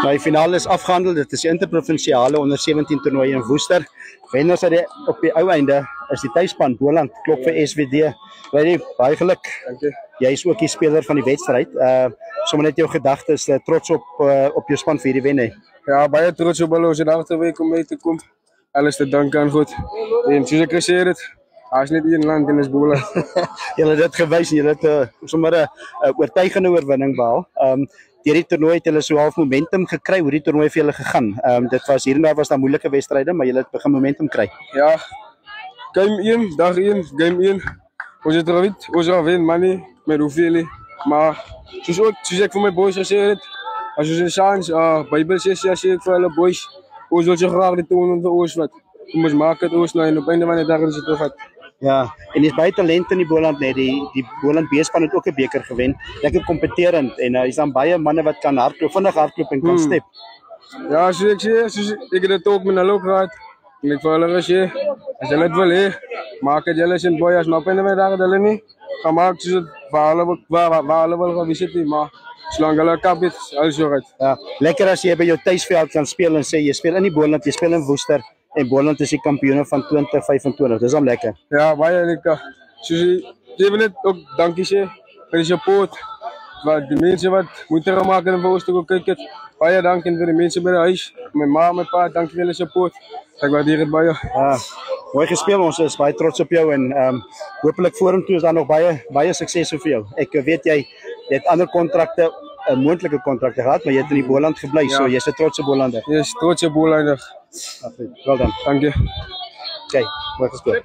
Nou, die finale is afgehandel. Dit is die interprovinsiale onder 17 toernooi in Woester. Wenners op die ou einde is die tuisspan Boland, klop vir SWD. Baie geluk. Dankie. Jy is ook die speler van die wedstryd. Sommer net jou gedagtes, trots op jou span vir hierdie wen. Ja, baie trots op hulle. Ons het agterweek om mee te kom. Alles te danken aan God. En soos ek gesê het, daar is net een land en is Boland. Julle het dit gewys en julle het sommer 'n oortuigende oorwinning behaal. Deur die toernooi het hulle so half momentum gekry. Hoe die toernooi vir julle gegaan? Dit was hier en daar was daar moeilike wedstryde, maar julle het begin momentum kry. Ja. Game 1, dag 1, game 1. Ons het gewit, ons gaan wen, maar nie met hoeveel. Maar soos ek vir my boys gesê het, as ons 'n chance, Bybelsessie as ek vir hulle boys, ons wil so graag die toon vir ons wat. Ons maak dit ons nou en op einde van die dag is dit terug. Ja, en dis baie talent in die Boland net. Die Boland B-span het ook 'n beker gewen. Lekker kompeterend en is dan baie manne wat kan hardloop, vinnig hardloop en kan step. Ja, soos ek sê, ek het dit ook met hulle gehad. En ek vir hulle gesê, as hulle dit wil hê, maak dit julle sin boy as maar op einde van die dag hulle nie gemaak soos dit waar hulle wil gaan visit, maar solank hulle kap het, alles reg. Ja, lekker as jy by jou tuisveld kan speel en sê jy speel in die Boland, jy speel in Woester. En Boland is die kampioene van 2025. Dis hom lekker. Ja, baie lekker. Soos jy wil net ook dankie sê vir die support. Wat die mense wat moeite gemaak het om vir ons te kyk het. Baie dankie vir die mense by die huis. My ma, my pa, dankie vir hulle support. Ek waardeer dit baie. Ja, mooi gespeel. Ons is baie trots op jou en hopelik vorentoe is daar nog baie sukses vir jou. Ek weet jy het ander kontrakte, moontlike kontrakte gehad, maar jy het in die Boland gebly. Ja. So jy's 'n trotse Bolander. Jy's trotse Bolander. Well done. Dankie. Okay, mooi gespeel.